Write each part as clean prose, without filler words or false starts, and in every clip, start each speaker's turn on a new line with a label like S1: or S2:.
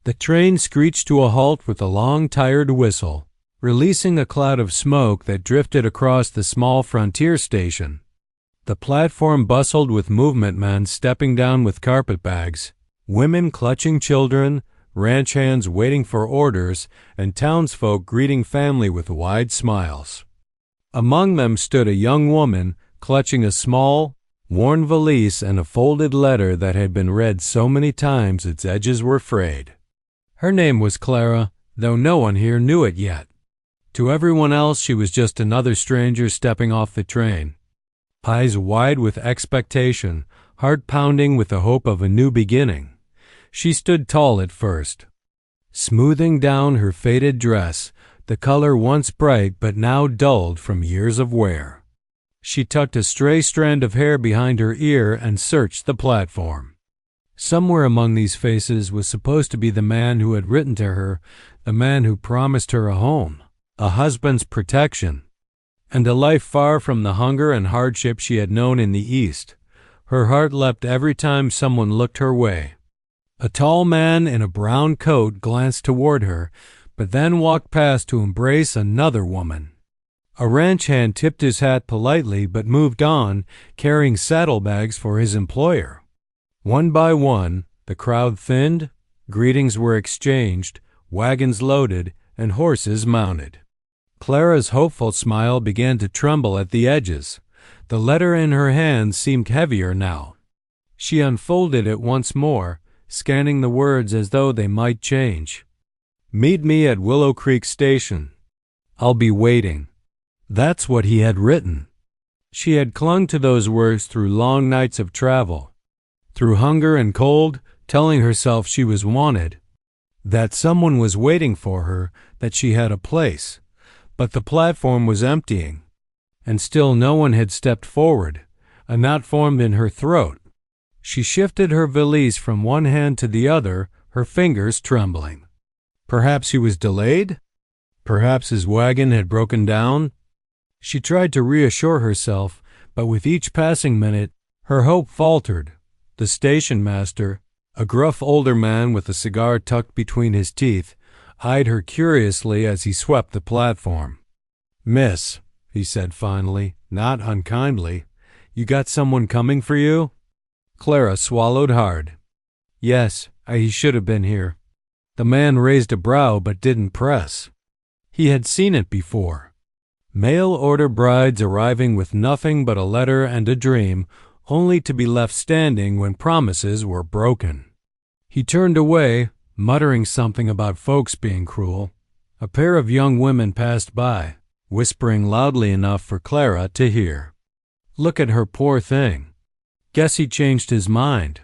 S1: The train screeched to a halt with a long, tired whistle, releasing a cloud of smoke that drifted across the small frontier station. The platform bustled with movement men stepping down with carpet bags, women clutching children, ranch hands waiting for orders, and townsfolk greeting family with wide smiles. Among them stood a young woman clutching a small, worn valise and a folded letter that had been read so many times its edges were frayed. Her name was Clara, though no one here knew it yet. To everyone else, she was just another stranger stepping off the train. Eyes wide with expectation, heart pounding with the hope of a new beginning. She stood tall at first, smoothing down her faded dress, the color once bright but now dulled from years of wear. She tucked a stray strand of hair behind her ear and searched the platform. Somewhere among these faces was supposed to be the man who had written to her, the man who promised her a home, a husband's protection, and a life far from the hunger and hardship she had known in the East. Her heart leapt every time someone looked her way. A tall man in a brown coat glanced toward her, but then walked past to embrace another woman. A ranch hand tipped his hat politely but moved on, carrying saddlebags for his employer. One by one, the crowd thinned, greetings were exchanged, wagons loaded, and horses mounted. Clara's hopeful smile began to tremble at the edges. The letter in her hand seemed heavier now. She unfolded it once more, scanning the words as though they might change. "Meet me at Willow Creek Station. I'll be waiting." That's what he had written. She had clung to those words through long nights of travel, through hunger and cold, telling herself she was wanted, that someone was waiting for her, that she had a place. But the platform was emptying, and still no one had stepped forward. A knot formed in her throat. She shifted her valise from one hand to the other, her fingers trembling. Perhaps he was delayed? Perhaps his wagon had broken down? She tried to reassure herself, but with each passing minute, her hope faltered. The station master, a gruff older man with a cigar tucked between his teeth, eyed her curiously as he swept the platform. "Miss," he said finally, not unkindly, "you got someone coming for you?" Clara swallowed hard. "Yes, he should have been here." The man raised a brow but didn't press. He had seen it before. Mail-order brides arriving with nothing but a letter and a dream, only to be left standing when promises were broken. He turned away, muttering something about folks being cruel. A pair of young women passed by, whispering loudly enough for Clara to hear. "Look at her, poor thing. Guess he changed his mind."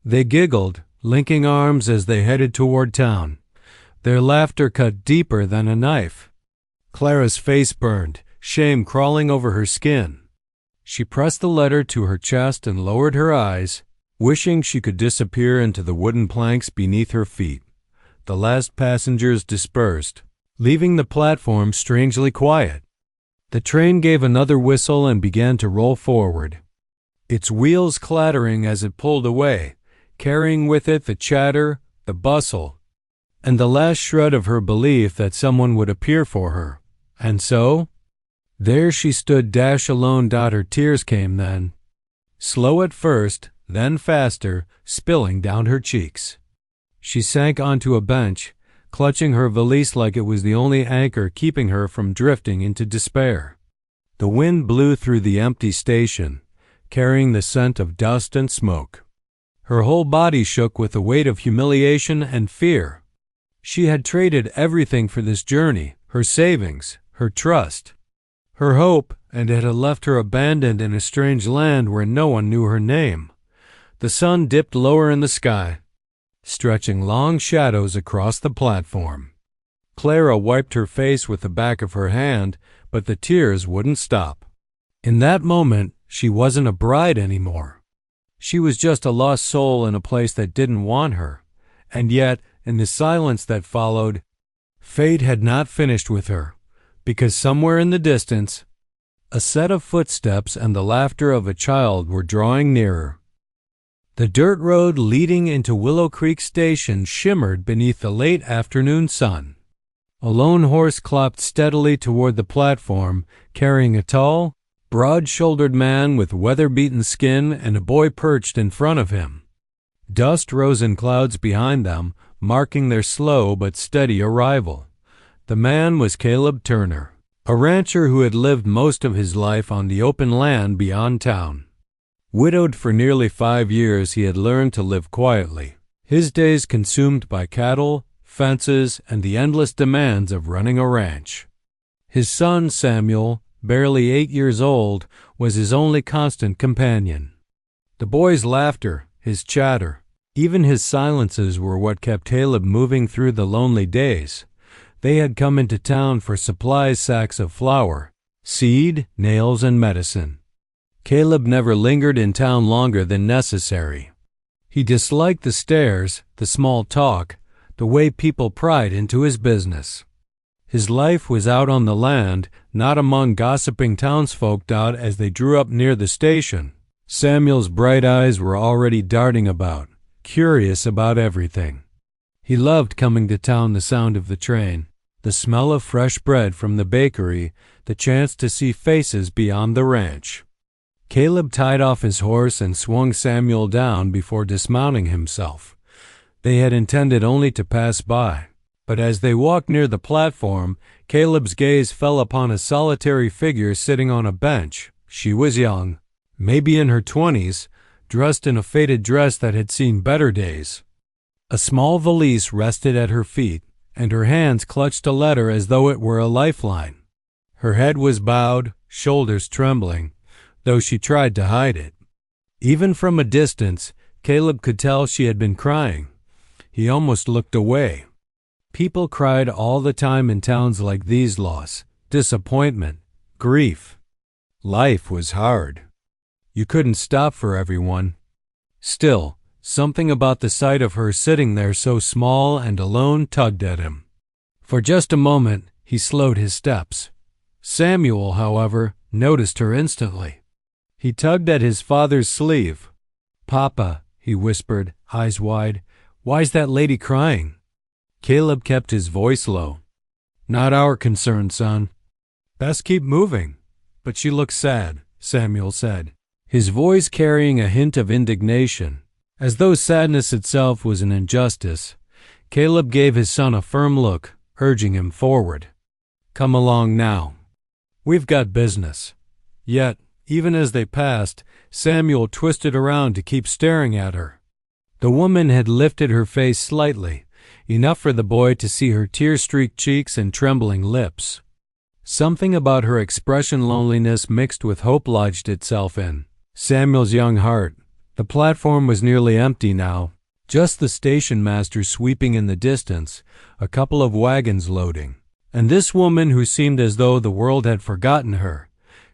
S1: They giggled, linking arms as they headed toward town. Their laughter cut deeper than a knife. Clara's face burned, shame crawling over her skin. She pressed the letter to her chest and lowered her eyes, wishing she could disappear into the wooden planks beneath her feet. The last passengers dispersed, leaving the platform strangely quiet. The train gave another whistle and began to roll forward, its wheels clattering as it pulled away, carrying with it the chatter, the bustle, and the last shred of her belief that someone would appear for her. And so, there she stood dash alone. Her tears came then, slow at first, then faster, spilling down her cheeks. She sank onto a bench, clutching her valise like it was the only anchor keeping her from drifting into despair. The wind blew through the empty station, carrying the scent of dust and smoke. Her whole body shook with the weight of humiliation and fear. She had traded everything for this journey, her savings, her trust, her hope, and it had left her abandoned in a strange land where no one knew her name. The sun dipped lower in the sky, stretching long shadows across the platform. Clara wiped her face with the back of her hand, but the tears wouldn't stop. In that moment, she wasn't a bride anymore. She was just a lost soul in a place that didn't want her. And yet, in the silence that followed, fate had not finished with her, because somewhere in the distance, a set of footsteps and the laughter of a child were drawing nearer. The dirt road leading into Willow Creek Station shimmered beneath the late afternoon sun. A lone horse clopped steadily toward the platform, carrying a tall, broad-shouldered man with weather-beaten skin and a boy perched in front of him. Dust rose in clouds behind them, marking their slow but steady arrival. The man was Caleb Turner, a rancher who had lived most of his life on the open land beyond town. Widowed for nearly 5 years, he had learned to live quietly, his days consumed by cattle, fences, and the endless demands of running a ranch. His son, Samuel, barely 8 years old, was his only constant companion. The boy's laughter, his chatter, even his silences were what kept Caleb moving through the lonely days. They had come into town for supplies, sacks of flour, seed, nails, and medicine. Caleb never lingered in town longer than necessary. He disliked the stares, the small talk, the way people pried into his business. His life was out on the land, not among gossiping townsfolk. As they drew up near the station, Samuel's bright eyes were already darting about, curious about everything. He loved coming to town, the sound of the train, the smell of fresh bread from the bakery, the chance to see faces beyond the ranch. Caleb tied off his horse and swung Samuel down before dismounting himself. They had intended only to pass by, but as they walked near the platform, Caleb's gaze fell upon a solitary figure sitting on a bench. She was young, maybe in her 20s, dressed in a faded dress that had seen better days. A small valise rested at her feet, and her hands clutched a letter as though it were a lifeline. Her head was bowed, shoulders trembling, though she tried to hide it. Even from a distance, Caleb could tell she had been crying. He almost looked away. People cried all the time in towns like these: loss, disappointment, grief. Life was hard. You couldn't stop for everyone. Still, something about the sight of her sitting there so small and alone tugged at him. For just a moment, he slowed his steps. Samuel, however, noticed her instantly. He tugged at his father's sleeve. "Papa," he whispered, eyes wide, "why's that lady crying?" Caleb kept his voice low. "Not our concern, son. Best keep moving." "But she looks sad," Samuel said, his voice carrying a hint of indignation. As though sadness itself was an injustice, Caleb gave his son a firm look, urging him forward. "Come along now. We've got business." Yet, even as they passed, Samuel twisted around to keep staring at her. The woman had lifted her face slightly, enough for the boy to see her tear-streaked cheeks and trembling lips. Something about her expression, loneliness mixed with hope, lodged itself in Samuel's young heart. The platform was nearly empty now, just the station master sweeping in the distance, a couple of wagons loading, and this woman who seemed as though the world had forgotten her.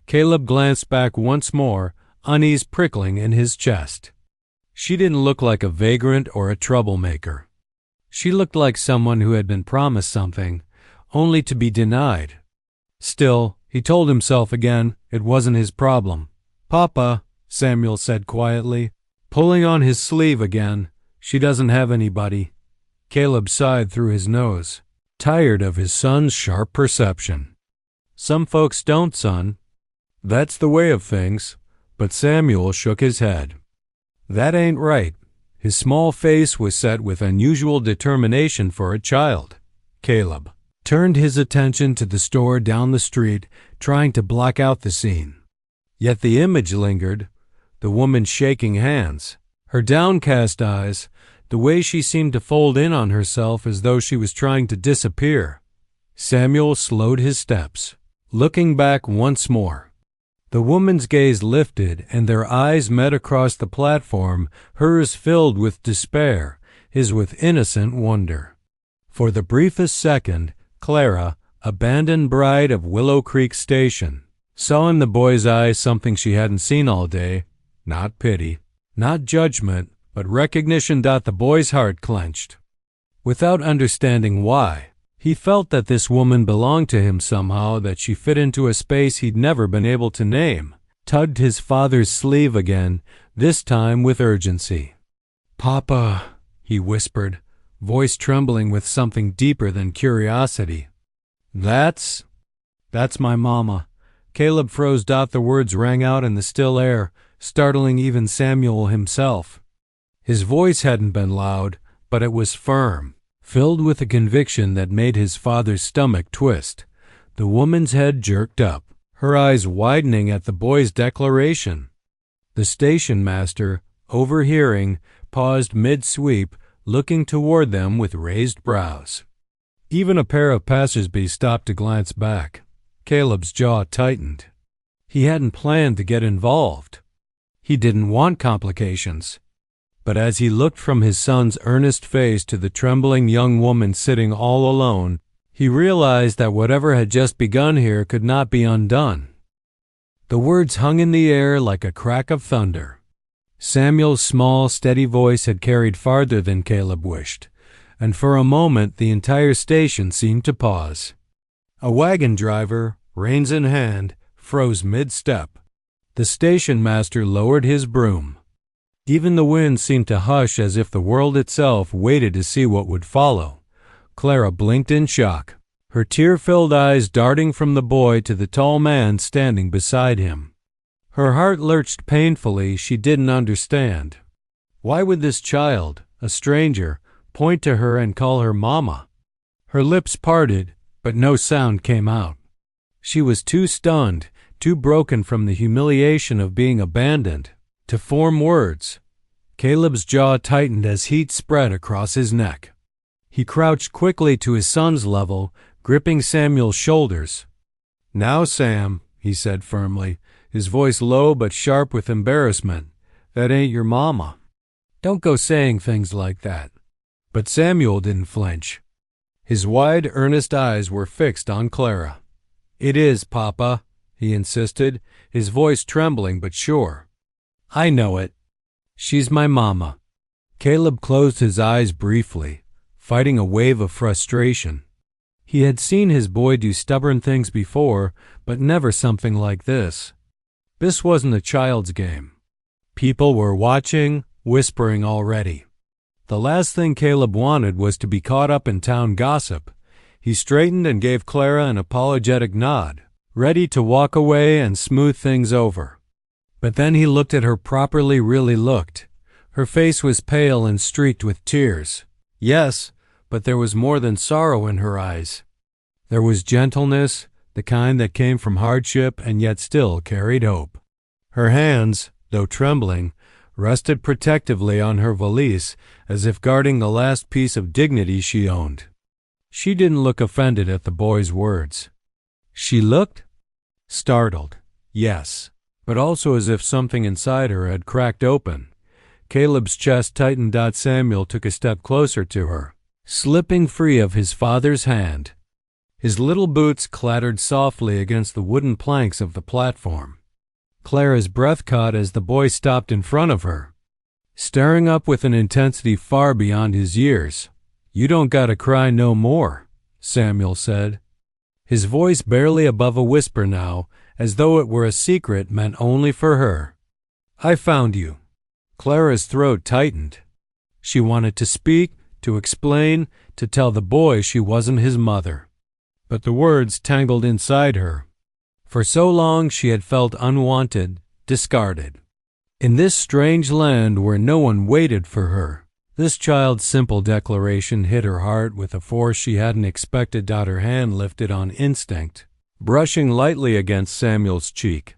S1: Caleb glanced back once more, unease prickling in his chest. She didn't look like a vagrant or a troublemaker. She looked like someone who had been promised something, only to be denied. Still, he told himself again, it wasn't his problem. "Papa," Samuel said quietly, pulling on his sleeve again, "she doesn't have anybody." Caleb sighed through his nose, tired of his son's sharp perception. "Some folks don't, son. That's the way of things." But Samuel shook his head. "That ain't right." His small face was set with unusual determination for a child. Caleb turned his attention to the store down the street, trying to block out the scene. Yet the image lingered, the woman shaking hands, her downcast eyes, the way she seemed to fold in on herself as though she was trying to disappear. Samuel slowed his steps, looking back once more. The woman's gaze lifted, and their eyes met across the platform, hers filled with despair, his with innocent wonder. For the briefest second, Clara, abandoned bride of Willow Creek Station, saw in the boy's eyes something she hadn't seen all day. Not pity, not judgment, but recognition. The boy's heart clenched. Without understanding why, he felt that this woman belonged to him somehow, that she fit into a space he'd never been able to name. Tugged his father's sleeve again, this time with urgency. "Papa," he whispered, voice trembling with something deeper than curiosity. That's my mama." Caleb froze. The words rang out in the still air, startling even Samuel himself. His voice hadn't been loud, but it was firm, filled with a conviction that made his father's stomach twist. The woman's head jerked up, her eyes widening at the boy's declaration. The station master, overhearing, paused mid-sweep, looking toward them with raised brows. Even a pair of passers-by stopped to glance back. Caleb's jaw tightened. He hadn't planned to get involved. He didn't want complications. But as he looked from his son's earnest face to the trembling young woman sitting all alone, he realized that whatever had just begun here could not be undone. The words hung in the air like a crack of thunder. Samuel's small, steady voice had carried farther than Caleb wished, and for a moment the entire station seemed to pause. A wagon driver, reins in hand, froze mid-step. The station master lowered his broom. Even the wind seemed to hush, as if the world itself waited to see what would follow. Clara blinked in shock, her tear-filled eyes darting from the boy to the tall man standing beside him. Her heart lurched painfully. She didn't understand. Why would this child, a stranger, point to her and call her mama? Her lips parted, but no sound came out. She was too stunned, too broken from the humiliation of being abandoned, to form words. Caleb's jaw tightened as heat spread across his neck. He crouched quickly to his son's level, gripping Samuel's shoulders. "Now, Sam," he said firmly, his voice low but sharp with embarrassment, "that ain't your mama. Don't go saying things like that." But Samuel didn't flinch. His wide, earnest eyes were fixed on Clara. "It is, Papa," he insisted, his voice trembling but sure. "I know it. She's my mama." Caleb closed his eyes briefly, fighting a wave of frustration. He had seen his boy do stubborn things before, but never something like this. This wasn't a child's game. People were watching, whispering already. The last thing Caleb wanted was to be caught up in town gossip. He straightened and gave Clara an apologetic nod, ready to walk away and smooth things over. But then he looked at her properly, really looked. Her face was pale and streaked with tears. Yes, but there was more than sorrow in her eyes. There was gentleness, the kind that came from hardship and yet still carried hope. Her hands, though trembling, rested protectively on her valise, as if guarding the last piece of dignity she owned. She didn't look offended at the boy's words. She looked startled, yes, but also as if something inside her had cracked open. Caleb's chest tightened. Samuel took a step closer to her, slipping free of his father's hand. His little boots clattered softly against the wooden planks of the platform. Clara's breath caught as the boy stopped in front of her, staring up with an intensity far beyond his years. "You don't gotta cry no more," Samuel said, his voice barely above a whisper now, as though it were a secret meant only for her. "I found you." Clara's throat tightened. She wanted to speak, to explain, to tell the boy she wasn't his mother. But the words tangled inside her. For so long she had felt unwanted, discarded. In this strange land where no one waited for her, this child's simple declaration hit her heart with a force she hadn't expected. Her hand lifted on instinct, brushing lightly against Samuel's cheek.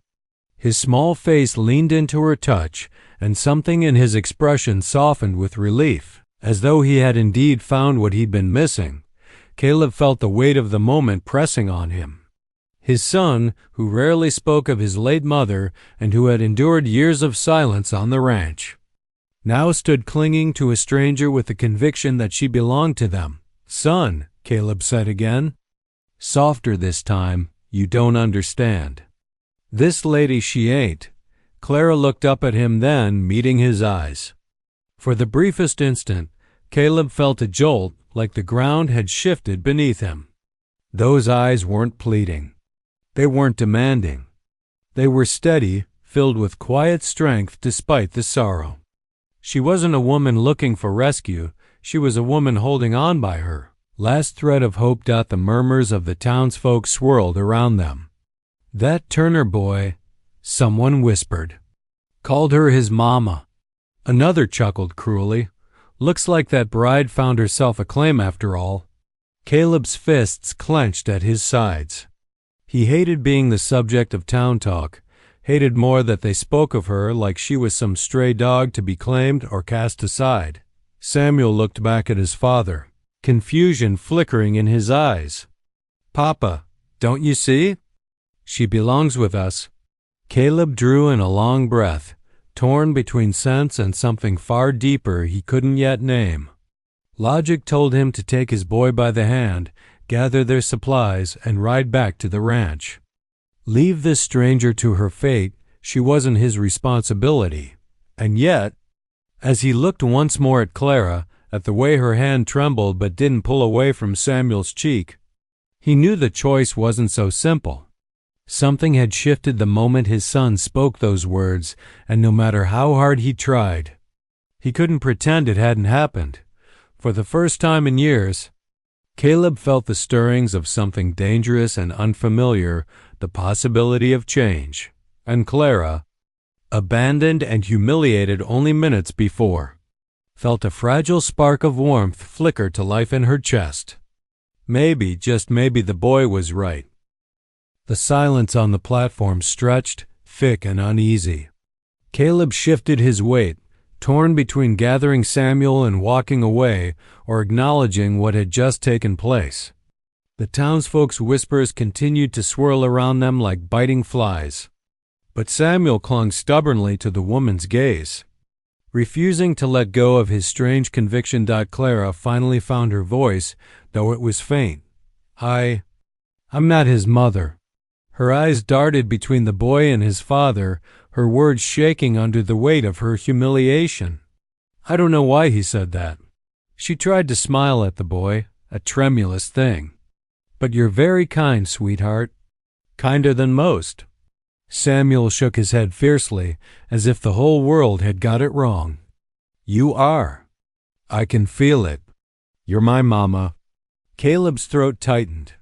S1: His small face leaned into her touch, and something in his expression softened with relief, as though he had indeed found what he'd been missing. Caleb felt the weight of the moment pressing on him. His son, who rarely spoke of his late mother and who had endured years of silence on the ranch, now stood clinging to a stranger with the conviction that she belonged to them. "Son," Caleb said again. Softer this time. "You don't understand. This lady, she ain't." Clara looked up at him then, meeting his eyes. For the briefest instant, Caleb felt a jolt, like the ground had shifted beneath him. Those eyes weren't pleading. They weren't demanding. They were steady, filled with quiet strength despite the sorrow. She wasn't a woman looking for rescue, she was a woman holding on by her last thread of hope. The murmurs of the townsfolk swirled around them. That Turner boy, someone whispered, called her his mama. Another chuckled cruelly. Looks like that bride found herself a claim after all. Caleb's fists clenched at his sides. He hated being the subject of town talk, hated more that they spoke of her like she was some stray dog to be claimed or cast aside. Samuel looked back at his father, confusion flickering in his eyes. Papa, don't you see? She belongs with us. Caleb drew in a long breath, torn between sense and something far deeper he couldn't yet name. Logic told him to take his boy by the hand, gather their supplies, and ride back to the ranch. Leave this stranger to her fate, she wasn't his responsibility. And yet, as he looked once more at Clara, at the way her hand trembled but didn't pull away from Samuel's cheek, he knew the choice wasn't so simple. Something had shifted the moment his son spoke those words, and no matter how hard he tried, he couldn't pretend it hadn't happened. For the first time in years, Caleb felt the stirrings of something dangerous and unfamiliar, the possibility of change. And Clara, abandoned and humiliated only minutes before, felt a fragile spark of warmth flicker to life in her chest. Maybe, just maybe, the boy was right. The silence on the platform stretched, thick and uneasy. Caleb shifted his weight, torn between gathering Samuel and walking away or acknowledging what had just taken place. The townsfolk's whispers continued to swirl around them like biting flies. But Samuel clung stubbornly to the woman's gaze, refusing to let go of his strange conviction. Clara finally found her voice, though it was faint. I'm not his mother. Her eyes darted between the boy and his father, her words shaking under the weight of her humiliation. I don't know why he said that. She tried to smile at the boy, a tremulous thing. But you're very kind, sweetheart. Kinder than most. Samuel shook his head fiercely, as if the whole world had got it wrong. You are. I can feel it. You're my mama. Caleb's throat tightened.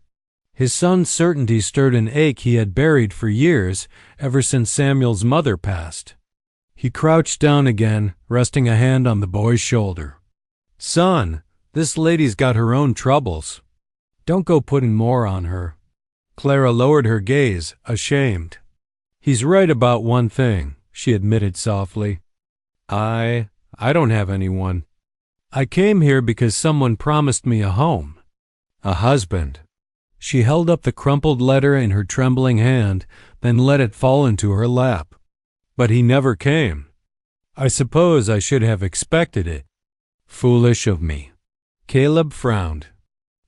S1: His son's certainty stirred an ache he had buried for years, ever since Samuel's mother passed. He crouched down again, resting a hand on the boy's shoulder. Son, this lady's got her own troubles. Don't go putting more on her. Clara lowered her gaze, ashamed. He's right about one thing, she admitted softly. I don't have anyone. I came here because someone promised me a home. A husband. She held up the crumpled letter in her trembling hand, then let it fall into her lap. But he never came. I suppose I should have expected it. Foolish of me. Caleb frowned.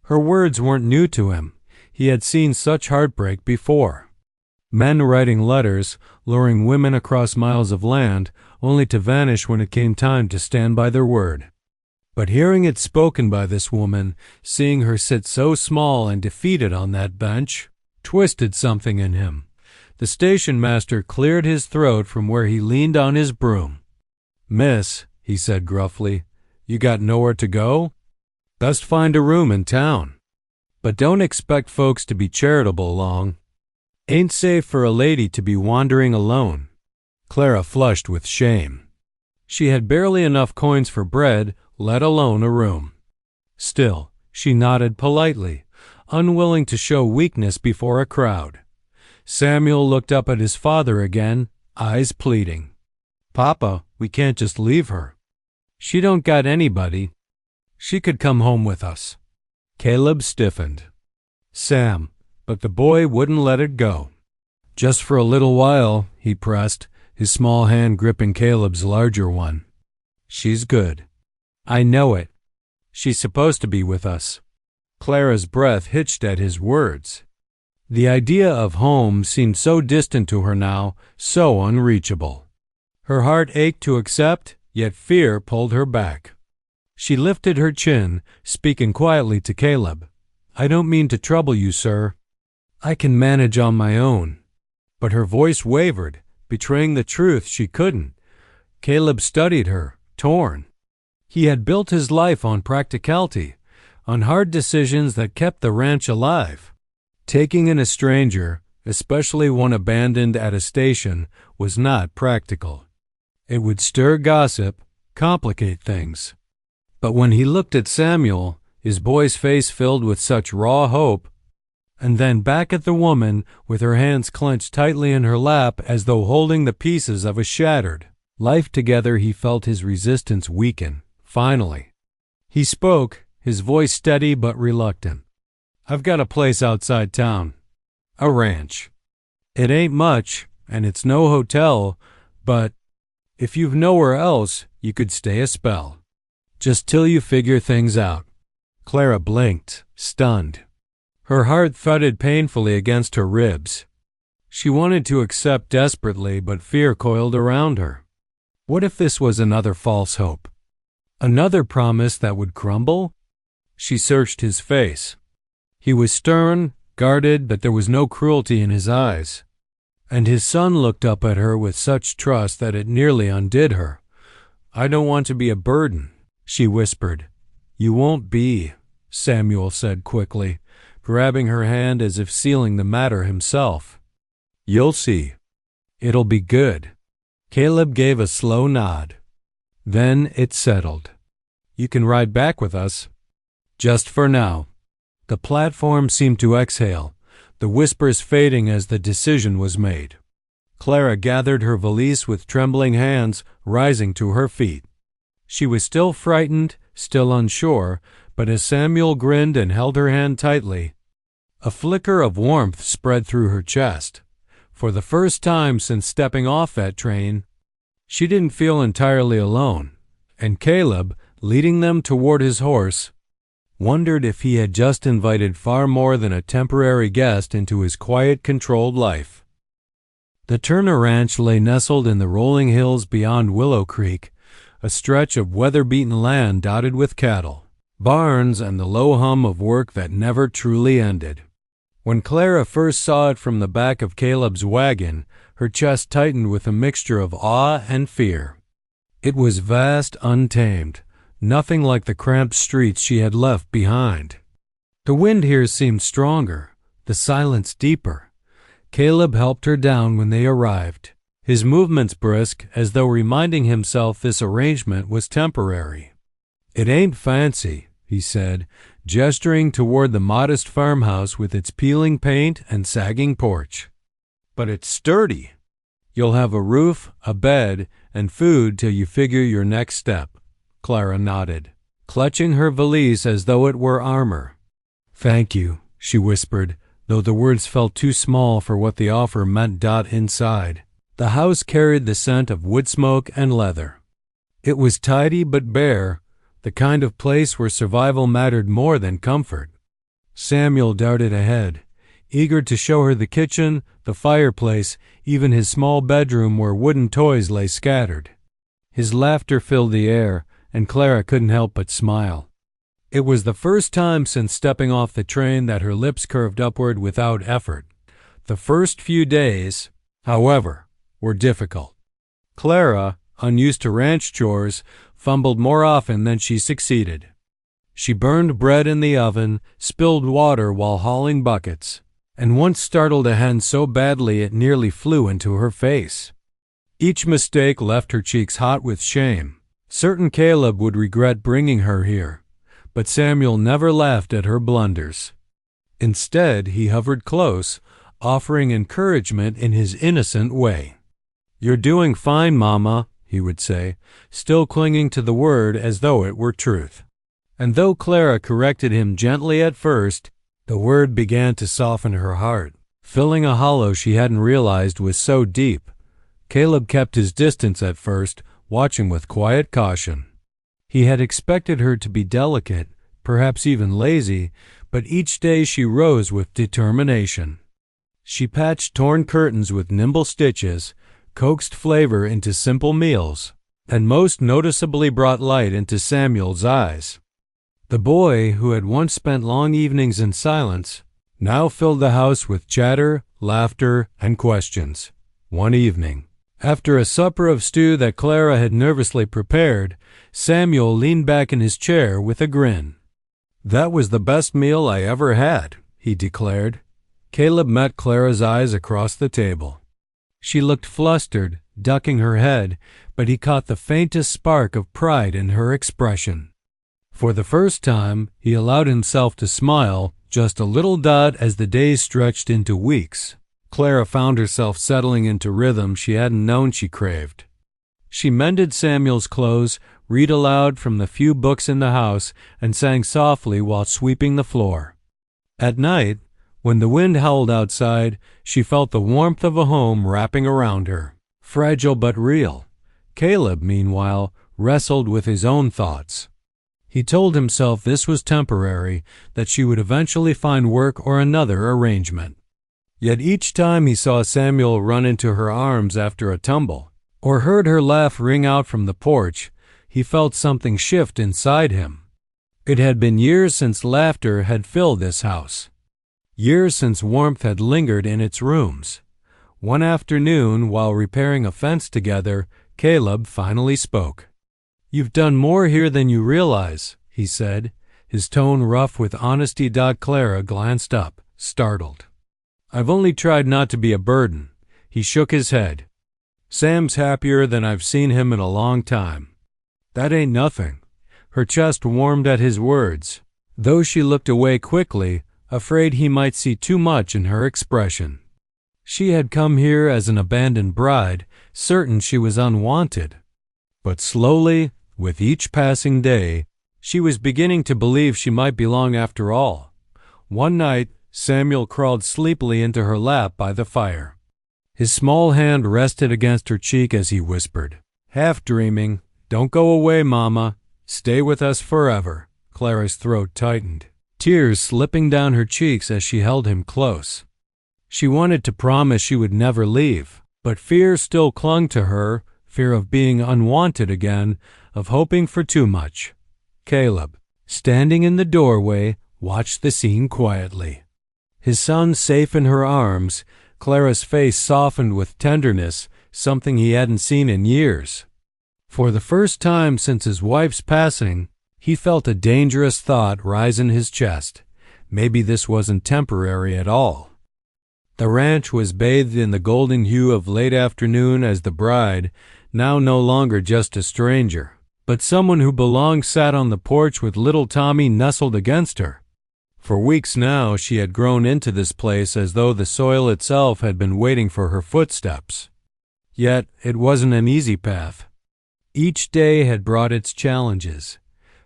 S1: Her words weren't new to him. He had seen such heartbreak before. Men writing letters, luring women across miles of land, only to vanish when it came time to stand by their word. But hearing it spoken by this woman, seeing her sit so small and defeated on that bench, twisted something in him. The station master cleared his throat from where he leaned on his broom. Miss, he said gruffly, you got nowhere to go? Best find a room in town. But don't expect folks to be charitable long. Ain't safe for a lady to be wandering alone. Clara flushed with shame. She had barely enough coins for bread, let alone a room. Still, she nodded politely, unwilling to show weakness before a crowd. Samuel looked up at his father again, eyes pleading. Papa, we can't just leave her. She don't got anybody. She could come home with us. Caleb stiffened. Sam, but the boy wouldn't let it go. Just for a little while, he pressed, his small hand gripping Caleb's larger one. She's good. I know it. She's supposed to be with us. Clara's breath hitched at his words. The idea of home seemed so distant to her now, so unreachable. Her heart ached to accept, yet fear pulled her back. She lifted her chin, speaking quietly to Caleb. I don't mean to trouble you, sir. I can manage on my own. But her voice wavered, betraying the truth she couldn't. Caleb studied her, torn. He had built his life on practicality, on hard decisions that kept the ranch alive. Taking in a stranger, especially one abandoned at a station, was not practical. It would stir gossip, complicate things. But when he looked at Samuel, his boy's face filled with such raw hope, and then back at the woman with her hands clenched tightly in her lap as though holding the pieces of a shattered life together, he felt his resistance weaken. Finally, he spoke, his voice steady but reluctant. "I've got a place outside town. A ranch. It ain't much, and it's no hotel, but if you've nowhere else, you could stay a spell. Just till you figure things out." Clara blinked, stunned. Her heart thudded painfully against her ribs. She wanted to accept desperately, but fear coiled around her. What if this was another false hope? Another promise that would crumble? She searched his face. He was stern, guarded, but there was no cruelty in his eyes. And his son looked up at her with such trust that it nearly undid her. "I don't want to be a burden," she whispered. "You won't be," Samuel said quickly, grabbing her hand as if sealing the matter himself. "You'll see. It'll be good." Caleb gave a slow nod. Then it settled. "You can ride back with us." "Just for now." The platform seemed to exhale, the whispers fading as the decision was made. Clara gathered her valise with trembling hands, rising to her feet. She was still frightened, still unsure, but as Samuel grinned and held her hand tightly, a flicker of warmth spread through her chest. For the first time since stepping off that train, she didn't feel entirely alone, and Caleb, leading them toward his horse, wondered if he had just invited far more than a temporary guest into his quiet, controlled life. The Turner Ranch lay nestled in the rolling hills beyond Willow Creek, a stretch of weather-beaten land dotted with cattle, barns, and the low hum of work that never truly ended. When Clara first saw it from the back of Caleb's wagon, her chest tightened with a mixture of awe and fear. It was vast, untamed, nothing like the cramped streets she had left behind. The wind here seemed stronger, the silence deeper. Caleb helped her down when they arrived, his movements brisk, as though reminding himself this arrangement was temporary. "It ain't fancy," he said, gesturing toward the modest farmhouse with its peeling paint and sagging porch. "But it's sturdy. You'll have a roof, a bed, and food till you figure your next step." Clara nodded, clutching her valise as though it were armor. "Thank you," she whispered, though the words felt too small for what the offer meant. Inside, the house carried the scent of wood smoke and leather. It was tidy but bare, the kind of place where survival mattered more than comfort. Samuel darted ahead, eager to show her the kitchen, the fireplace, even his small bedroom where wooden toys lay scattered. His laughter filled the air, and Clara couldn't help but smile. It was the first time since stepping off the train that her lips curved upward without effort. The first few days, however, were difficult. Clara, unused to ranch chores, fumbled more often than she succeeded. She burned bread in the oven, spilled water while hauling buckets, and once startled a hen so badly it nearly flew into her face. Each mistake left her cheeks hot with shame. Certain Caleb would regret bringing her here, but Samuel never laughed at her blunders. Instead, he hovered close, offering encouragement in his innocent way. "You're doing fine, Mama," he would say, still clinging to the word as though it were truth. And though Clara corrected him gently at first, the word began to soften her heart, filling a hollow she hadn't realized was so deep. Caleb kept his distance at first, watching with quiet caution. He had expected her to be delicate, perhaps even lazy, but each day she rose with determination. She patched torn curtains with nimble stitches, coaxed flavor into simple meals, and most noticeably brought light into Samuel's eyes. The boy, who had once spent long evenings in silence, now filled the house with chatter, laughter, and questions. One evening, After a supper of stew that Clara had nervously prepared, Samuel leaned back in his chair with a grin. "That was the best meal I ever had," he declared. Caleb met Clara's eyes across the table. She looked flustered, ducking her head, but he caught the faintest spark of pride in her expression. For the first time, he allowed himself to smile, just a little dot as the days stretched into weeks. Clara found herself settling into rhythm she hadn't known she craved. She mended Samuel's clothes, read aloud from the few books in the house, and sang softly while sweeping the floor. At night, when the wind howled outside, she felt the warmth of a home wrapping around her. Fragile but real. Caleb, meanwhile, wrestled with his own thoughts. He told himself this was temporary, that she would eventually find work or another arrangement. Yet each time he saw Samuel run into her arms after a tumble, or heard her laugh ring out from the porch, he felt something shift inside him. It had been years since laughter had filled this house. Years since warmth had lingered in its rooms. One afternoon, while repairing a fence together, Caleb finally spoke. "You've done more here than you realize," he said, his tone rough with honesty. Clara glanced up, startled. "I've only tried not to be a burden." He shook his head. "Sam's happier than I've seen him in a long time." "That ain't nothing." Her chest warmed at his words, though she looked away quickly, afraid he might see too much in her expression. She had come here as an abandoned bride, certain she was unwanted. But slowly, with each passing day, she was beginning to believe she might belong after all. One night, Samuel crawled sleepily into her lap by the fire. His small hand rested against her cheek as he whispered, half dreaming, "Don't go away, Mama. Stay with us forever." Clara's throat tightened, tears slipping down her cheeks as she held him close. She wanted to promise she would never leave, but fear still clung to her, fear of being unwanted again, of hoping for too much. Caleb, standing in the doorway, watched the scene quietly. His son safe in her arms, Clara's face softened with tenderness, something he hadn't seen in years. For the first time since his wife's passing, he felt a dangerous thought rise in his chest. Maybe this wasn't temporary at all. The ranch was bathed in the golden hue of late afternoon as the bride, now no longer just a stranger, but someone who belonged, sat on the porch with little Tommy nestled against her. For weeks now she had grown into this place as though the soil itself had been waiting for her footsteps. Yet it wasn't an easy path. Each day had brought its challenges.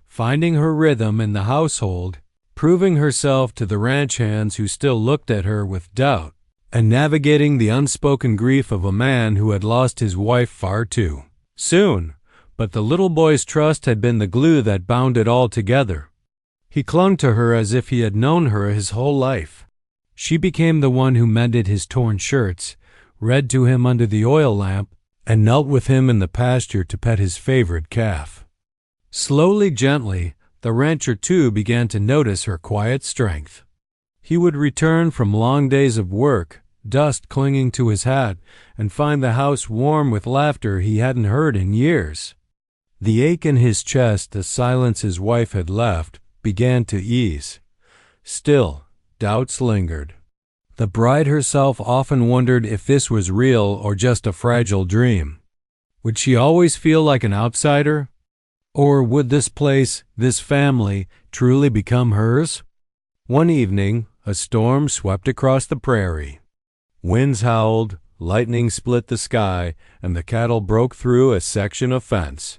S1: Finding her rhythm in the household, proving herself to the ranch hands who still looked at her with doubt, and navigating the unspoken grief of a man who had lost his wife far too soon. But the little boy's trust had been the glue that bound it all together. He clung to her as if he had known her his whole life. She became the one who mended his torn shirts, read to him under the oil lamp, and knelt with him in the pasture to pet his favorite calf. Slowly, gently, the rancher too began to notice her quiet strength. He would return from long days of work, dust clinging to his hat, and find the house warm with laughter he hadn't heard in years. The ache in his chest, the silence his wife had left, began to ease. Still, doubts lingered. The bride herself often wondered if this was real or just a fragile dream. Would she always feel like an outsider? Or would this place, this family, truly become hers? One evening, a storm swept across the prairie. Winds howled, lightning split the sky, and the cattle broke through a section of fence.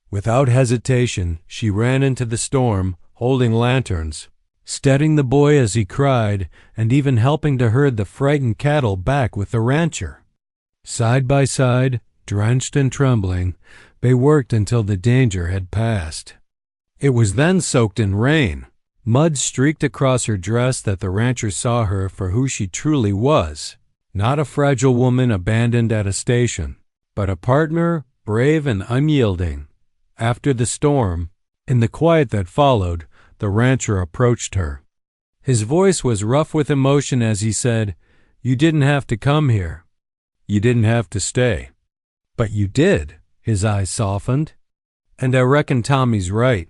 S1: Without hesitation, she ran into the storm, holding lanterns, steadying the boy as he cried, and even helping to herd the frightened cattle back with the rancher. Side by side, drenched and trembling, they worked until the danger had passed. It was then soaked in rain. Mud streaked across her dress that the rancher saw her for who she truly was, not a fragile woman abandoned at a station, but a partner, brave and unyielding. After the storm, in the quiet that followed, the rancher approached her. His voice was rough with emotion as he said, "You didn't have to come here. You didn't have to stay." But you did. His eyes softened. And I reckon Tommy's right.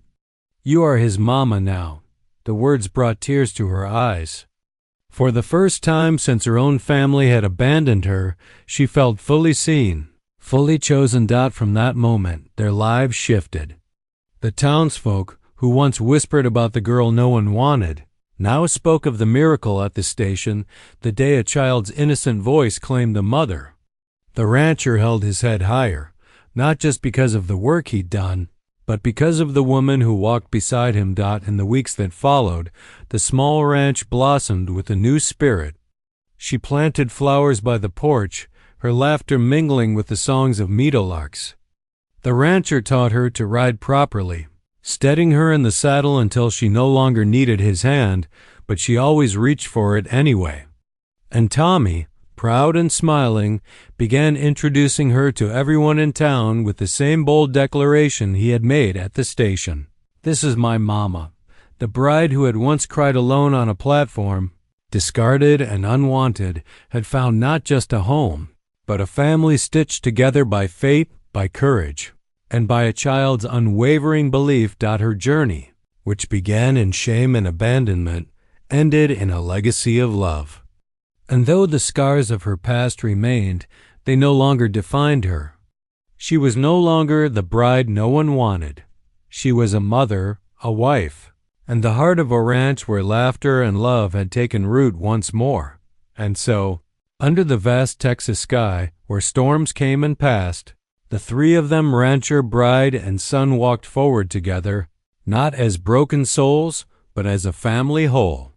S1: You are his mama now. The words brought tears to her eyes. For the first time since her own family had abandoned her, she felt fully seen, fully chosen. From that moment, their lives shifted. The townsfolk, who once whispered about the girl no one wanted, now spoke of the miracle at the station, the day a child's innocent voice claimed the mother. The rancher held his head higher, not just because of the work he'd done, but because of the woman who walked beside him. In the weeks that followed, the small ranch blossomed with a new spirit. She planted flowers by the porch, her laughter mingling with the songs of meadowlarks. The rancher taught her to ride properly, steadying her in the saddle until she no longer needed his hand, but she always reached for it anyway. And Tommy, proud and smiling, began introducing her to everyone in town with the same bold declaration he had made at the station. This is my mama, the bride who had once cried alone on a platform, discarded and unwanted, had found not just a home, but a family stitched together by fate, by courage, and by a child's unwavering belief. Her journey, which began in shame and abandonment, ended in a legacy of love. And though the scars of her past remained, they no longer defined her. She was no longer the bride no one wanted. She was a mother, a wife, and the heart of a ranch where laughter and love had taken root once more. And so, under the vast Texas sky, where storms came and passed, the three of them, rancher, bride, and son, walked forward together, not as broken souls, but as a family whole.